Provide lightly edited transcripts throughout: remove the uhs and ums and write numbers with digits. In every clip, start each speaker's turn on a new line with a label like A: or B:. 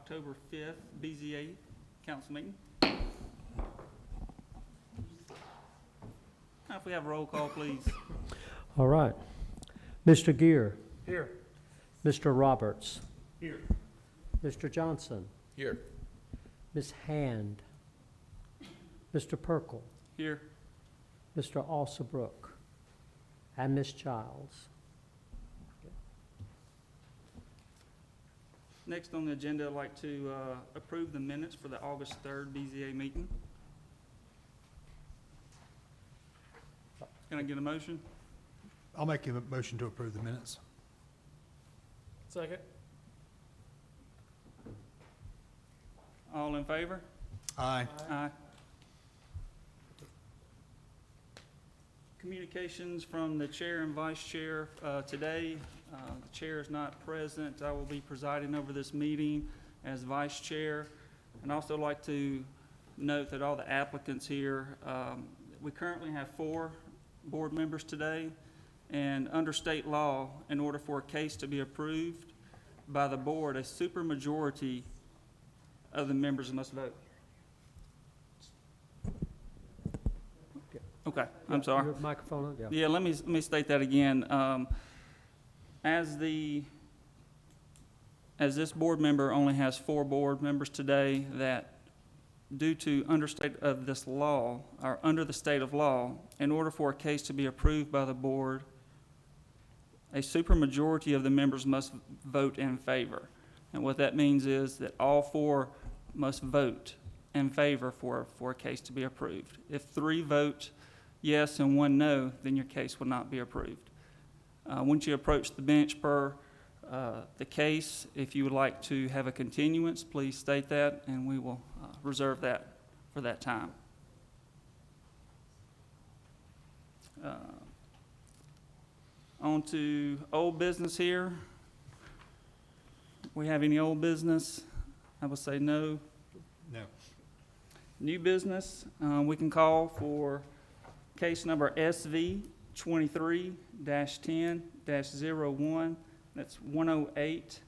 A: October 5th BZA council meeting. Now, if we have a roll call, please.
B: All right. Mr. Gear.
C: Here.
B: Mr. Roberts.
C: Here.
B: Mr. Johnson.
C: Here.
B: Ms. Hand. Mr. Perkle.
A: Here.
B: Mr. Alsabrook. And Ms. Childs.
A: Next on the agenda, I'd like to approve the minutes for the August 3rd BZA meeting. Can I get a motion?
D: I'll make a motion to approve the minutes.
C: Second.
A: All in favor?
D: Aye.
A: Aye. Communications from the chair and vice chair today. The chair is not present. I will be presiding over this meeting as vice chair. And also like to note that all the applicants here, we currently have 4 board members today. And under state law, in order for a case to be approved by the board, a supermajority of the members must vote. Okay, I'm sorry.
B: Your microphone on? Yeah.
A: Yeah, let me state that again. As this board member only has 4 board members today, that due to under the state of law, in order for a case to be approved by the board, a supermajority of the members must vote in favor. And what that means is that all 4 must vote in favor for a case to be approved. If 3 vote yes and 1 no, then your case will not be approved. Once you approach the bench per the case, if you would like to have a continuance, please state that, and we will reserve that for that time. On to old business here. We have any old business? I will say no.
D: No.
A: New business, we can call for case number SV 23-10-01. That's 108.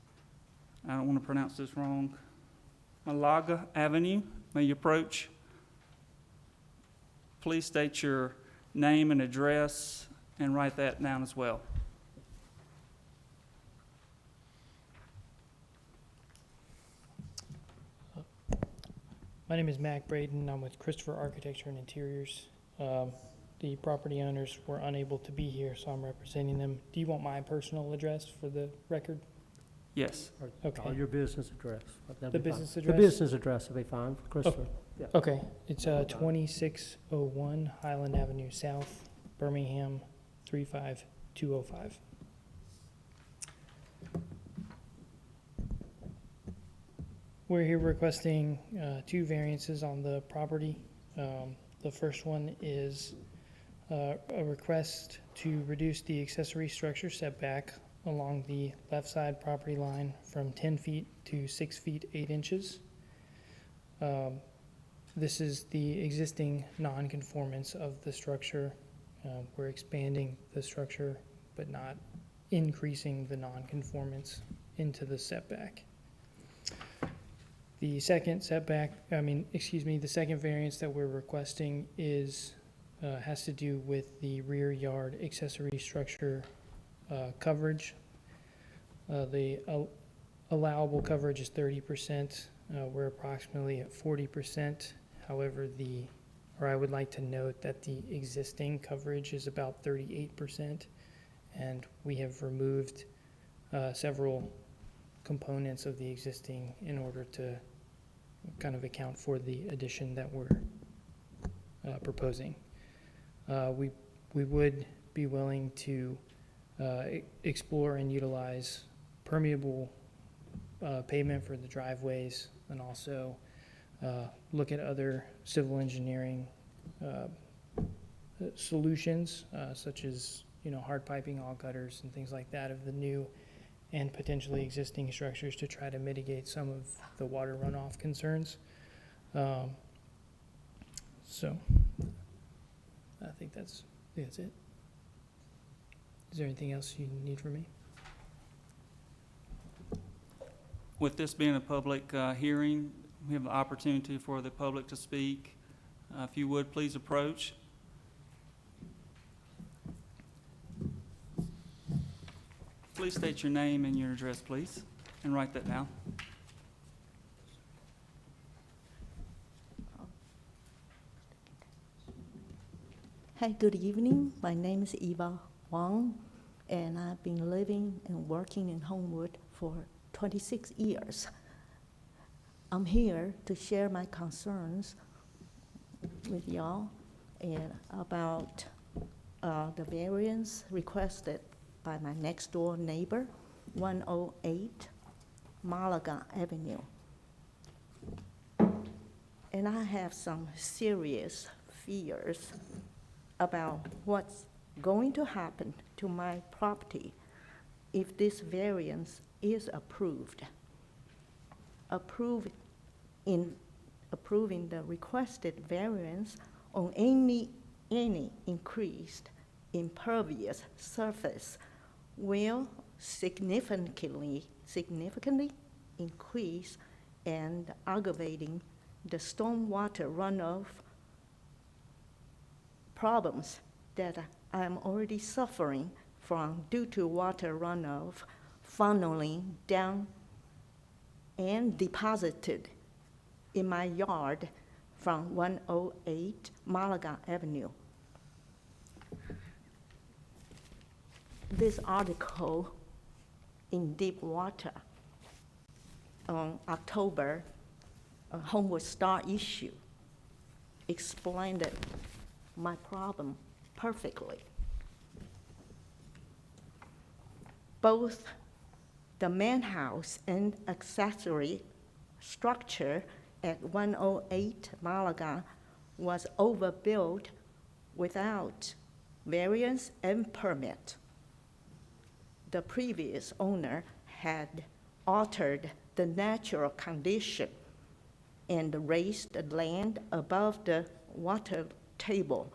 A: I don't want to pronounce this wrong. Malaga Avenue. May you approach. Please state your name and address and write that down as well.
E: My name is Mac Braden. I'm with Christopher Architecture and Interiors. The property owners were unable to be here, so I'm representing them. Do you want my personal address for the record?
A: Yes.
E: Okay.
B: Or your business address. That'd
E: The
B: be fine.
E: business address?
B: The business address will be fine for Christopher. Yeah.
E: Okay, it's 2601 Highland Avenue South, Birmingham, 35205. We're here requesting 2 variances on the property. The first one is a request to reduce the accessory structure setback along the left side property line from 10 feet to 6 feet 8 inches. This is the existing non-conformance of the structure. We're expanding the structure, but not increasing the non-conformance into the setback. The second the second variance that we're requesting is has to do with the rear yard accessory structure coverage. The allowable coverage is 30%. We're approximately at 40%. However, I would like to note that the existing coverage is about 38%, and we have removed several components of the existing in order to kind of account for the addition that we're proposing. We would be willing to explore and utilize permeable pavement for the driveways, and also look at other civil engineering solutions, such as hard piping, all gutters, and things like that of the new and potentially existing structures to try to mitigate some of the water runoff concerns. So I think that's it. Is there anything else you need from me?
A: With this being a public hearing, we have the opportunity for the public to speak. If you would, please approach. Please state your name and your address, please, and write that down.
F: Hi, good evening. My name is Eva Wang, and I've been living and working in Homewood for 26 years. I'm here to share my concerns with y'all and about the variance requested by my next door neighbor, 108 Malaga Avenue. And I have some serious fears about what's going to happen to my property if this variance is approved. Approving the requested variance on any increased impervious surface will significantly increase and aggravating the stormwater runoff problems that I'm already suffering from due to water runoff funneling down and deposited in my yard from 108 Malaga Avenue. This article in Deep Water on October, Homewood Star issue, explained my problem perfectly. Both the main house and accessory structure at 108 Malaga was overbuilt without variance and permit. The previous owner had altered the natural condition and raised the land above the water table,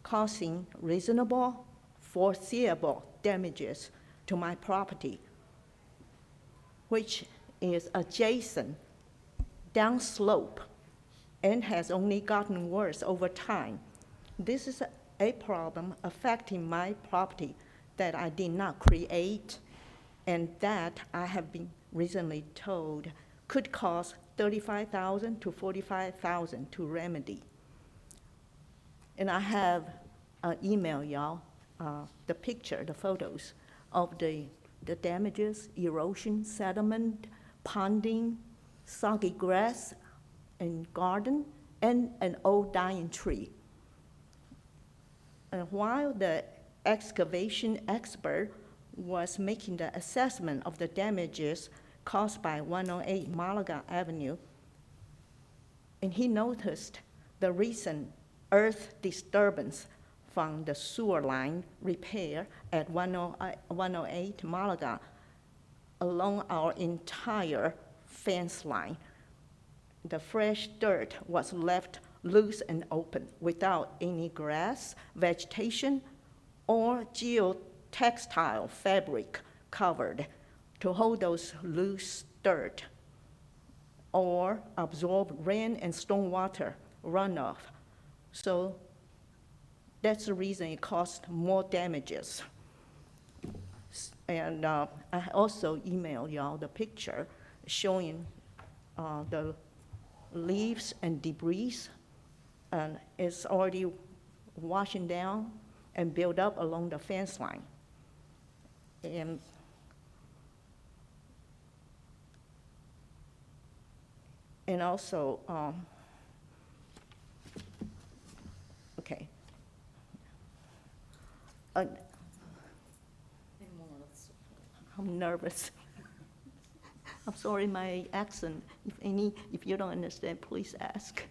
F: causing reasonable, foreseeable damages to my property, which is adjacent downslope and has only gotten worse over time. This is a problem affecting my property that I did not create and that I have been recently told could cost $35,000 to $45,000 to remedy. And I have emailed y'all the picture, the photos of the damages, erosion, sediment, ponding, soggy grass and garden, and an old dying tree. And while the excavation expert was making the assessment of the damages caused by 108 Malaga Avenue, and he noticed the recent earth disturbance from the sewer line repair at 108 Malaga along our entire fence line. The fresh dirt was left loose and open without any grass, vegetation, or geotextile fabric covered to hold those loose dirt or absorb rain and stormwater runoff. So that's the reason it caused more damages. And I also emailed y'all the picture showing the leaves and debris, and it's already washing down and build up along the fence line. And also, okay. I'm nervous. I'm sorry, my accent, if you don't understand, please ask.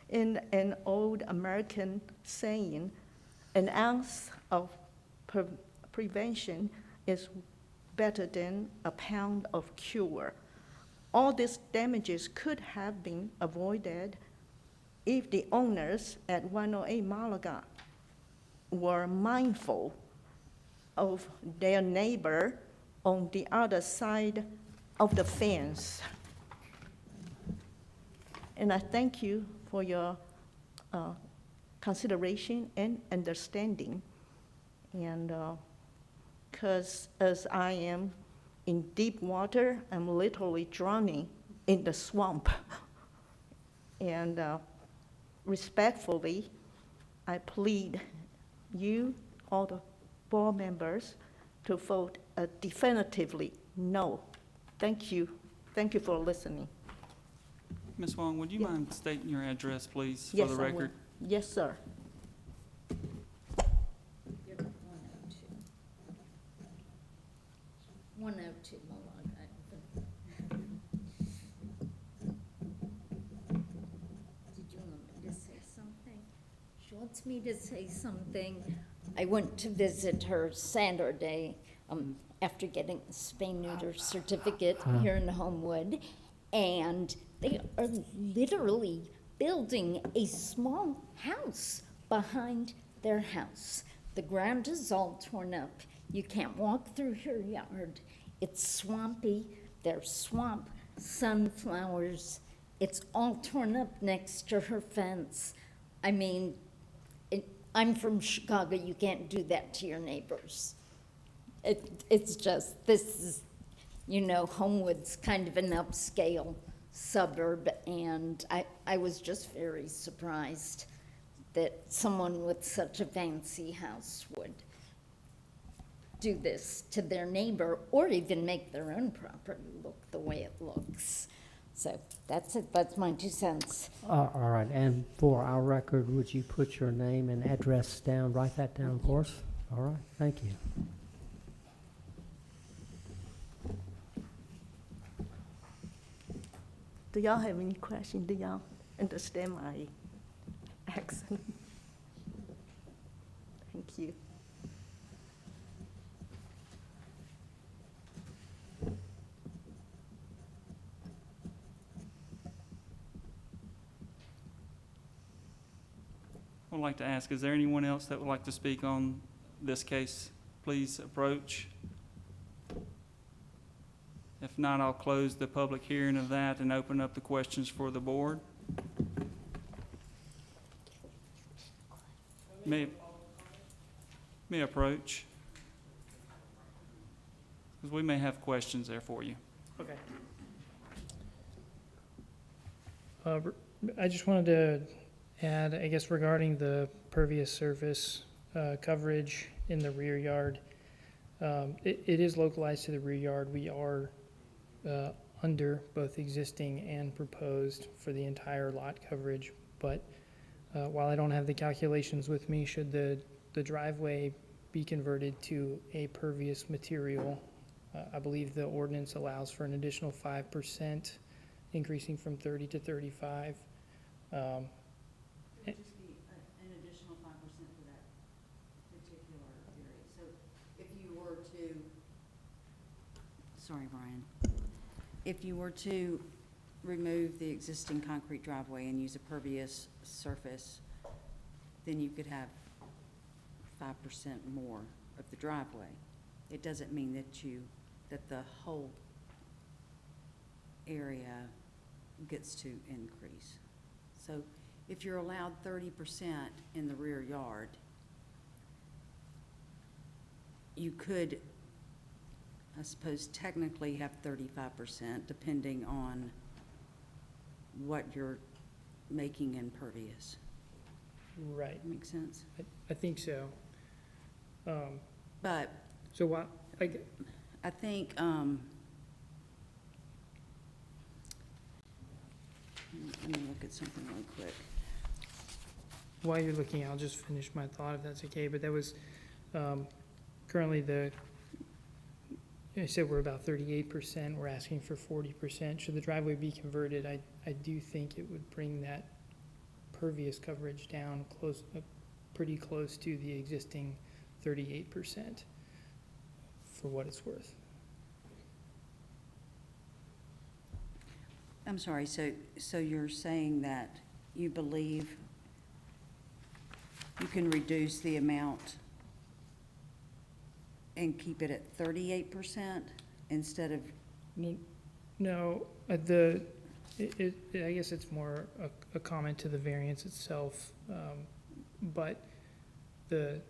F: In an old American saying, an ounce of prevention is better than a pound of cure. All these damages could have been avoided if the owners at 108 Malaga were mindful of their neighbor on the other side of the fence. And I thank you for your consideration and understanding. And because as I am in deep water, I'm literally drowning in the swamp. And respectfully, I plead you, all the board members, to vote definitively no. Thank you. Thank you for listening.
A: Ms. Wong, would you
F: Yeah.
A: mind stating your address, please, for
F: Yes,
A: the
F: I will.
A: record?
F: Yes, sir.
G: You're 102. 102 Malaga Avenue. Did you want me to say something? She wants me to say something. I went to visit her Saturday, after getting the spay-neuter certificate here in Homewood, and they are literally building a small house behind their house. The ground is all torn up. You can't walk through her yard. It's swampy. There's swamp, sunflowers. It's all torn up next to her fence. I mean, I'm from Chicago. You can't do that to your neighbors. It's just, this is, Homewood's kind of an upscale suburb, and I was just very surprised that someone with such a fancy house would do this to their neighbor, or even make their own property look the way it looks. So that's it, that's my 2 cents.
B: All right, and for our record, would you put your name and address down, write that down for us? All right, thank you.
F: Do y'all have any questions? Do y'all understand my accent? Thank you.
A: I'd like to ask, is there anyone else that would like to speak on this case? Please approach. If not, I'll close the public hearing of that and open up the questions for the board. May approach, because we may have questions there for you.
E: Okay. I just wanted to add, I guess, regarding the pervious surface coverage in the rear yard. It is localized to the rear yard. We are under both existing and proposed for the entire lot coverage, but while I don't have the calculations with me, should the driveway be converted to a pervious material, I believe the ordinance allows for an additional 5%, increasing from 30 to 35.
H: It'd just be an additional 5% for that particular area. So if you were to, sorry, Brian, if you were to remove the existing concrete driveway and use a pervious surface, then you could have 5% more of the driveway. It doesn't mean that the whole area gets to increase. So if you're allowed 30% in the rear yard, you could, I suppose, technically have 35%, depending on what you're making impervious.
E: Right,
H: Make sense?
E: I think so.
H: But
E: So what,
H: I think, let me look at something real quick.
E: while you're looking, I'll just finish my thought if that's okay, but that was, currently I said we're about 38%, we're asking for 40%. Should the driveway be converted, I do think it would bring that pervious coverage down pretty close to the existing 38%, for what it's worth.
H: I'm sorry, so you're saying that you believe you can reduce the amount And keep it at 38% instead of,
E: No, I guess it's more a comment to the variance itself, but the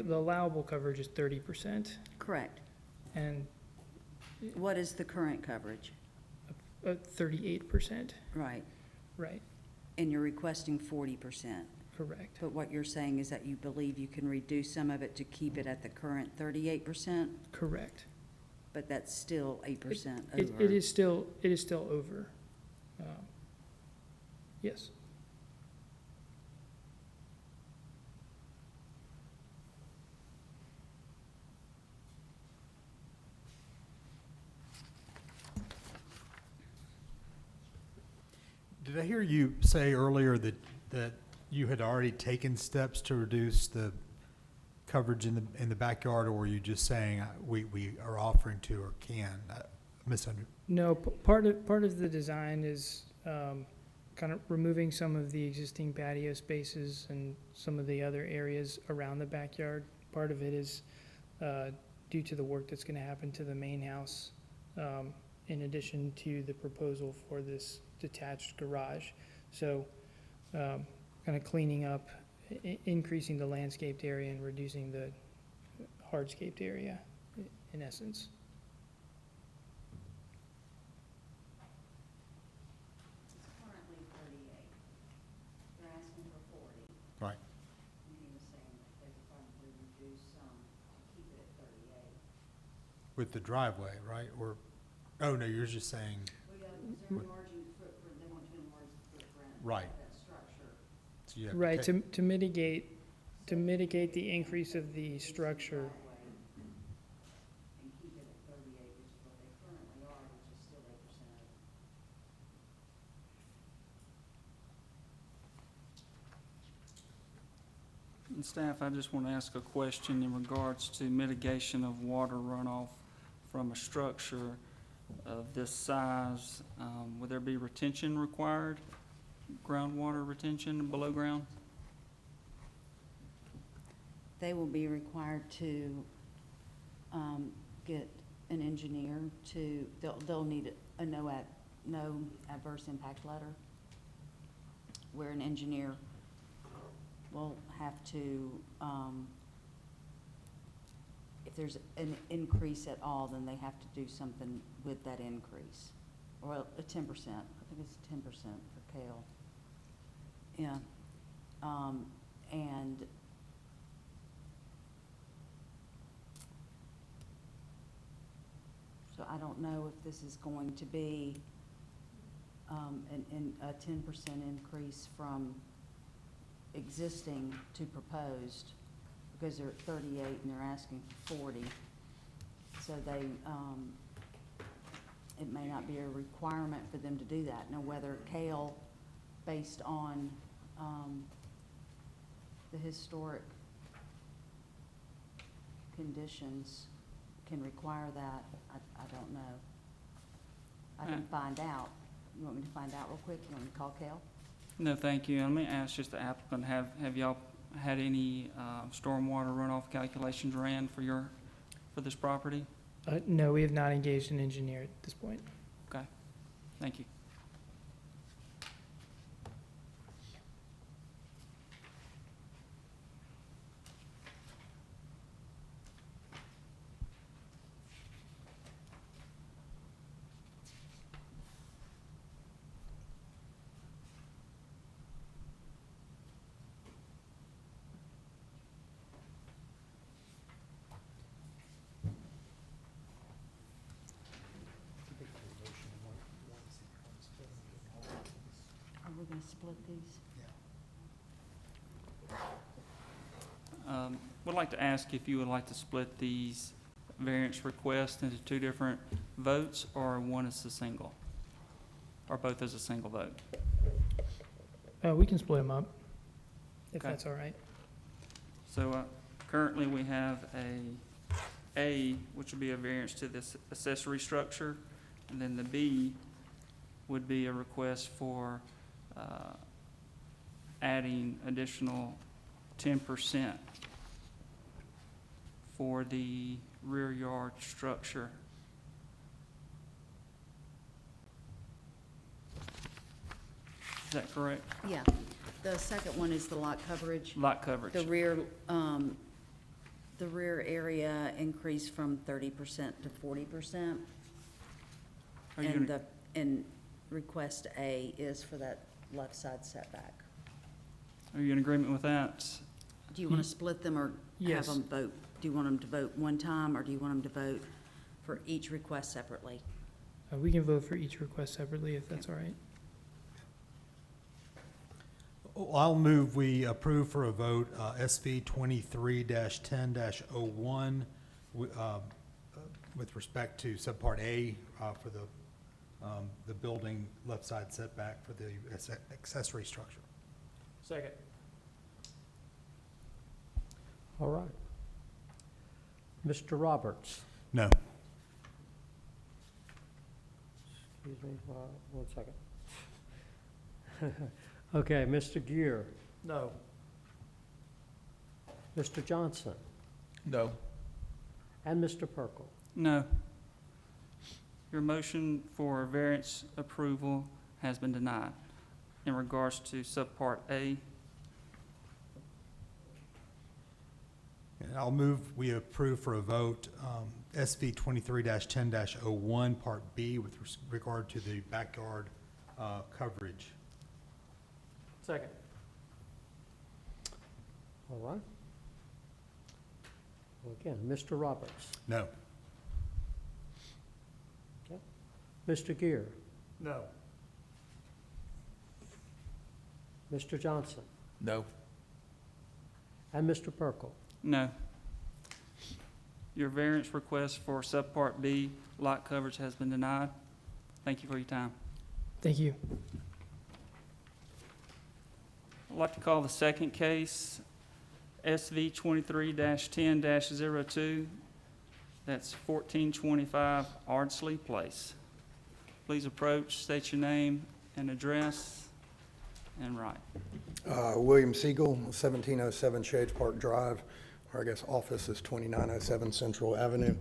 E: allowable coverage is 30%,
H: correct.
E: and
H: What is the current coverage?
E: 38%,
H: Right.
E: right,
H: And you're requesting 40%.
E: correct.
H: But what you're saying is that you believe you can reduce some of it to keep it at the current 38%,
E: Correct.
H: but that's still 8%
E: It
H: over.
E: is still over. Yes.
D: Did I hear you say earlier that you had already taken steps to reduce the coverage in the backyard, or were you just saying we are offering to or can? Misunderstood.
E: No, part of the design is kind of removing some of the existing patio spaces and some of the other areas around the backyard. Part of it is due to the work that's going to happen to the main house, in addition to the proposal for this detached garage. So kind of cleaning up, increasing the landscaped area and reducing the hardscaped area, in essence.
H: It's currently 38. They're asking for 40.
D: Right.
H: And he was saying that they could probably reduce some to keep it at 38.
D: With the driveway, right? Or, oh, no, you're just saying,
H: Well, yeah, because they're enlarging the footprint, they want to enlarge the footprint.
D: Right.
H: Of that structure.
D: so you have to
E: Right,
D: take-
E: to mitigate the increase of the structure.
H: And keep it at 38, which is what they currently are, which is still 8% over.
A: And staff, I just want to ask a question in regards to mitigation of water runoff from a structure of this size. Would there be retention required, groundwater retention below ground?
H: They will be required to get an engineer to, they'll need a no adverse impact letter, where an engineer will have to, if there's an increase at all, then they have to do something with that increase, or a 10%. I think it's 10% for Kale. Yeah. And so I don't know if this is going to be a 10% increase from existing to proposed, because they're at 38 and they're asking for 40. So they, it may not be a requirement for them to do that. Now, whether Kale, based on the historic conditions, can require that, I don't know. I can find out. You want me to find out real quick? You want me to call Kale?
A: No, thank you. And let me ask just the applicant, have y'all had any stormwater runoff calculations ran for this property?
E: No, we have not engaged an engineer at this point.
A: Okay, thank you.
H: Are we gonna split these?
A: Would like to ask if you would like to split these variance requests into two different votes, or one as a single, or both as a single vote.
E: We can split them up, if
A: Okay.
E: that's all right.
A: So currently, we have A, which would be a variance to this accessory structure, and then the B would be a request for adding additional 10% for the rear yard structure. Is that correct?
H: Yeah. The second one is the lot coverage.
A: Lot coverage.
H: The rear area increased from 30% to 40%.
A: Are you
H: And
A: gonna-
H: and request A is for that left side setback.
A: Are you in agreement with that?
H: Do you want to split them or have
E: Yes.
H: them vote? Do you want them to vote one time, or do you want them to vote for each request separately?
E: We can vote for each request separately if that's all right.
D: I'll move we approve for a vote, SV 23-10-01, with respect to subpart A, for the building left side setback for the accessory structure.
C: Second.
B: All right. Mr. Roberts?
D: No.
B: Excuse me, 1 second. Okay, Mr. Gear,
C: No.
B: Mr. Johnson,
C: No.
B: and Mr. Perkel.
A: No. Your motion for variance approval has been denied. In regards to subpart A,
D: And I'll move we approve for a vote, SV 23-10-01, Part B, with regard to the backyard coverage.
C: Second.
B: All right. Well, again, Mr. Roberts,
D: No.
B: Mr. Gear,
C: No.
B: Mr. Johnson,
C: No.
B: and Mr. Perkel.
A: no. Your variance request for subpart B, lot coverage, has been denied. Thank you for your time.
E: Thank you.
A: I'd like to call the second case, SV 23-10-02. That's 1425 Ardsley Place. Please approach, state your name and address, and write.
I: William Siegel, 1707 Shades Park Drive, or I guess office is 2907 Central Avenue.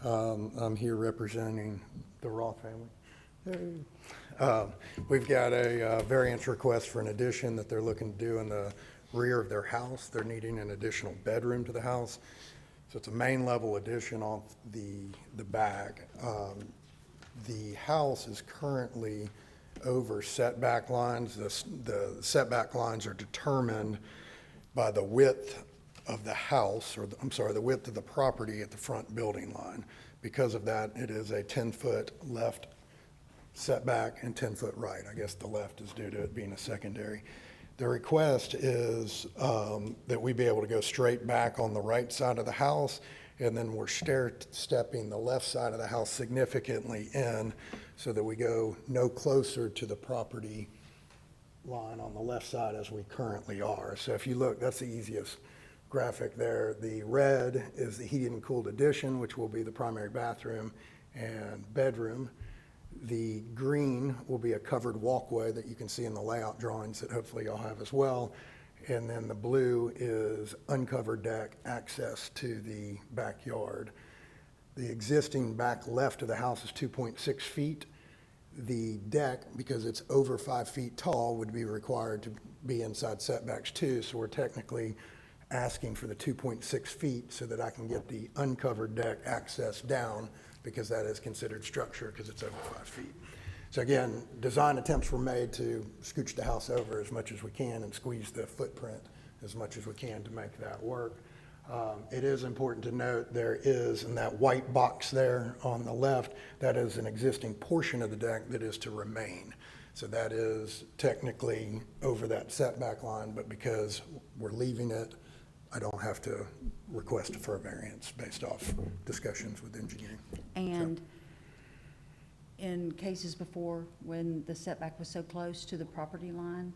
I: I'm here representing the Roth family. We've got a variance request for an addition that they're looking to do in the rear of their house. They're needing an additional bedroom to the house. So it's a main level addition off the back. The house is currently over setback lines. The setback lines are determined by the width of the house, or the width of the property at the front building line. Because of that, it is a 10-foot left setback and 10-foot right. I guess the left is due to it being a secondary. The request is that we be able to go straight back on the right side of the house, and then we're stair-stepping the left side of the house significantly in so that we go no closer to the property line on the left side as we currently are. So if you look, that's the easiest graphic there. The red is the heated and cooled addition, which will be the primary bathroom and bedroom. The green will be a covered walkway that you can see in the layout drawings that hopefully y'all have as well. And then the blue is uncovered deck access to the backyard. The existing back left of the house is 2.6 feet. The deck, because it's over 5 feet tall, would be required to be inside setbacks too. So we're technically asking for the 2.6 feet so that I can get the uncovered deck access down, because that is considered structure because it's over 5 feet. So again, design attempts were made to scooch the house over as much as we can and squeeze the footprint as much as we can to make that work. It is important to note there is, in that white box there on the left, that is an existing portion of the deck that is to remain. So that is technically over that setback line, but because we're leaving it, I don't have to request a fur variance based off discussions with engineering.
H: And in cases before, when the setback was so close to the property line,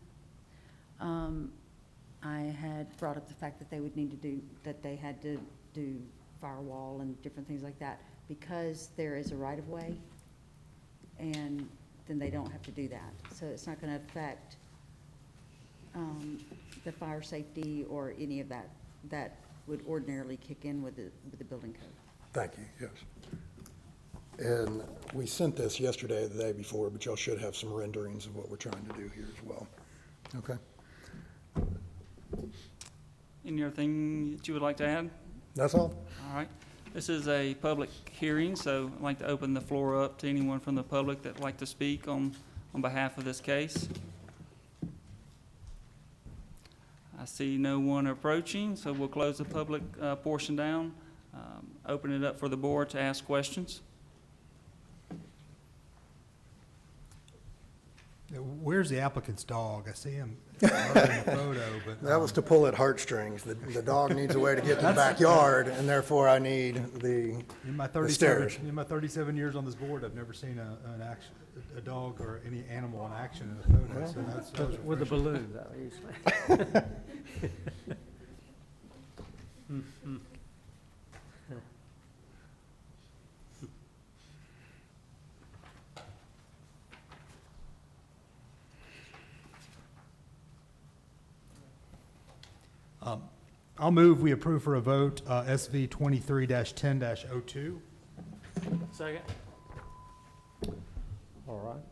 H: I had brought up the fact that they would need to do, that they had to do firewall and different things like that, because there is a right-of-way, and then they don't have to do that. So it's not gonna affect the fire safety or any of that, that would ordinarily kick in with the building code.
I: Thank you, yes. And we sent this yesterday or the day before, but y'all should have some renderings of what we're trying to do here as well. Okay?
A: Any other thing that you would like to add?
I: That's all?
A: All right. This is a public hearing, so I'd like to open the floor up to anyone from the public that would like to speak on behalf of this case. I see no one approaching, so we'll close the public portion down. Open it up for the board to ask questions.
D: Where's the applicant's dog? I see him in the photo, but.
I: That was to pull at heartstrings. The dog needs a way to get to the backyard, and therefore I need
D: In my
I: the stairs.
D: 37 years on this board, I've never seen a dog or any animal in action in a photo, so that was
B: With a
D: refreshing.
B: balloon, though, usually.
D: I'll move we approve for a vote, SV 23-10-02.
C: Second.
B: All right.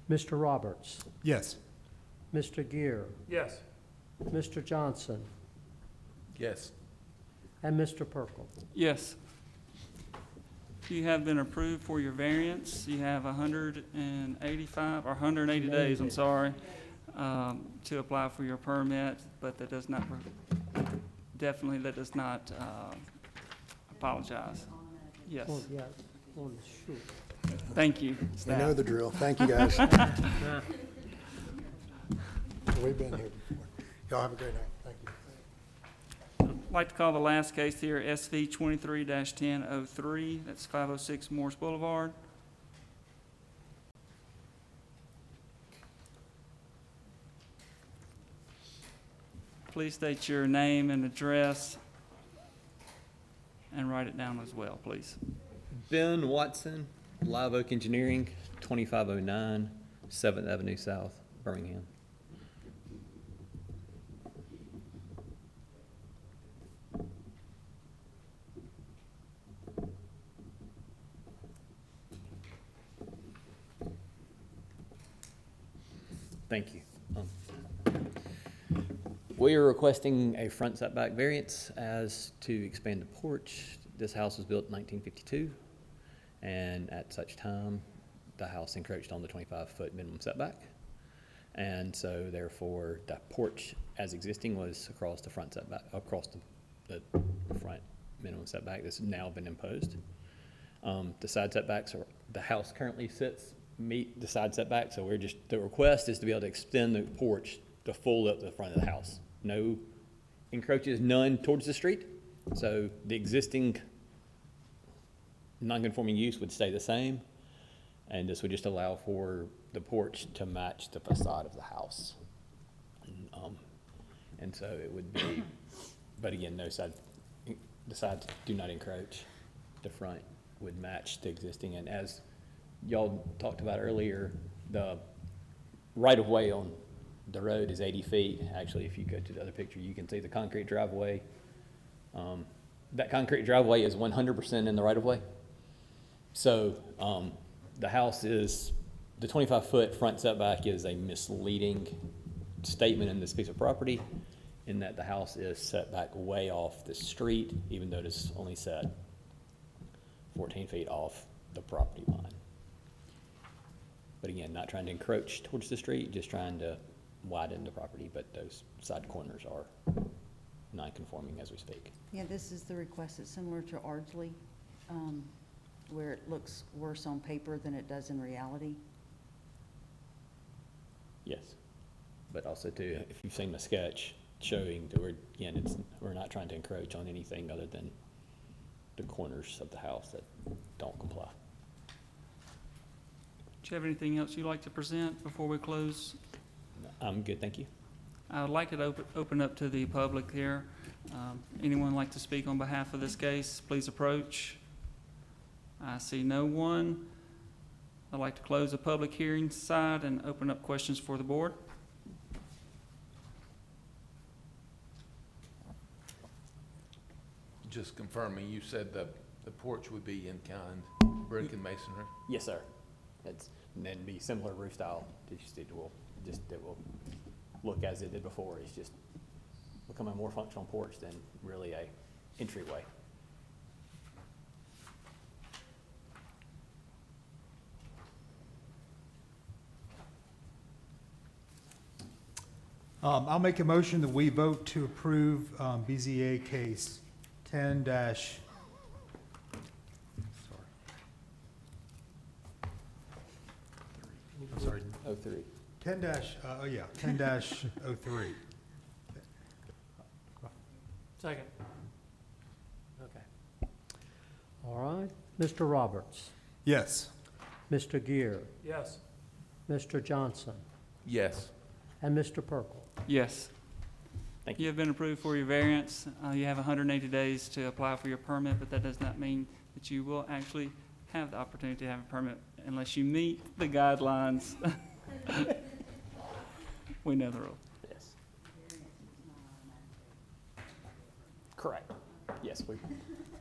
B: Mr. Roberts,
D: Yes.
B: Mr. Gear,
C: Yes.
B: Mr. Johnson,
C: Yes.
B: and Mr. Perkel.
A: Yes. You have been approved for your variance. You have 185, or 180 days, I'm sorry, to apply for your permit, but that does not, definitely that does not apologize. Yes.
B: Oh, yeah, on the shoot.
A: Thank you,
I: I know
A: staff.
I: the drill. Thank you, guys. We've been here before. Y'all have a great night. Thank you.
A: I'd like to call the last case here, SV 23-1003. That's 506 Morse Boulevard. Please state your name and address and write it down as well, please.
J: Ben Watson, Live Oak Engineering, 2509 7th Avenue South, Birmingham. Thank you. We are requesting a front setback variance as to expand the porch. This house was built in 1952, and at such time, the house encroached on the 25-foot minimum setback. And so therefore, the porch as existing was across the front setback, across the front minimum setback that's now been imposed. The side setbacks, are the house currently sits, meet the side setback, so the request is to be able to extend the porch to full up the front of the house. No encroaches, none towards the street. So the existing non-conforming use would stay the same, and this would just allow for the porch to match the facade of the house. And so it would be, but again, the sides do not encroach. The front would match the existing, and as y'all talked about earlier, the right-of-way on the road is 80 feet. Actually, if you go to the other picture, you can see the concrete driveway. That concrete driveway is 100% in the right-of-way. So the house is, the 25-foot front setback is a misleading statement in this piece of property, in that the house is set back way off the street, even though it is only set 14 feet off the property line. But again, not trying to encroach towards the street, just trying to widen the property, but those side corners are non-conforming as we speak.
H: Yeah, this is the request. It's similar to Ardsley, where it looks worse on paper than it does in reality.
J: Yes, but also too, if you've seen the sketch showing that we're not trying to encroach on anything other than the corners of the house that don't comply.
A: Do you have anything else you'd like to present before we close?
J: I'm good, thank you.
A: I would like to open up to the public here. Anyone like to speak on behalf of this case, please approach. I see no one. I'd like to close the public hearing side and open up questions for the board.
C: Just confirming, you said the porch would be in kind, brick and masonry?
J: Yes, sir. And then be similar roof style. It will look as it did before. It's just become a more functional porch than really a entryway.
D: I'll make a motion that we vote to approve BZA case 10 dash, sorry,
J: 03.
D: 10 dash, 10 dash 03.
C: Second. Okay.
B: All right. Mr. Roberts,
D: Yes.
B: Mr. Gear,
C: Yes.
B: Mr. Johnson,
C: Yes.
B: and Mr. Perkel.
A: Yes.
J: Thank
A: You have been approved for your variance. You have 180 days to apply for your permit, but that does not mean that you will actually have the opportunity to have a permit unless you meet the guidelines. We know the rule.
J: Yes. Correct. Yes,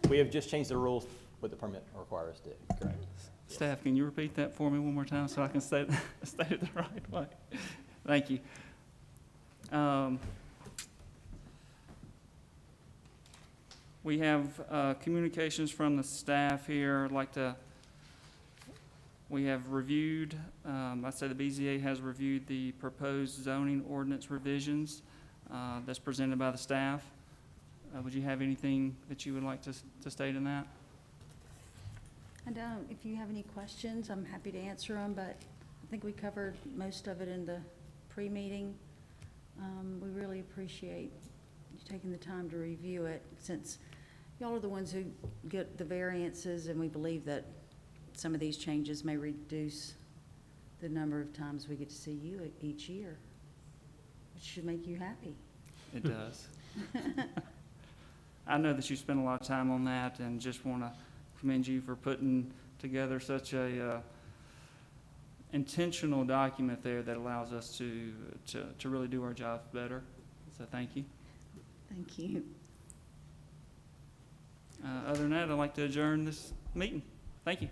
J: we have just changed the rules what the permit requires us to do. Correct.
A: Staff, can you repeat that for me one more time so I can state it the right way? Thank you. We have communications from the staff here. We have reviewed, I said the BZA has reviewed the proposed zoning ordinance revisions that's presented by the staff. Would you have anything that you would like to state in that?
H: And if you have any questions, I'm happy to answer them, but I think we covered most of it in the pre-meeting. We really appreciate you taking the time to review it, since y'all are the ones who get the variances, and we believe that some of these changes may reduce the number of times we get to see you each year, which should make you happy.
A: It does. I know that you spent a lot of time on that, and just want to commend you for putting together such a intentional document there that allows us to really do our jobs better. So thank you.
H: Thank you.
A: Other than that, I'd like to adjourn this meeting. Thank you.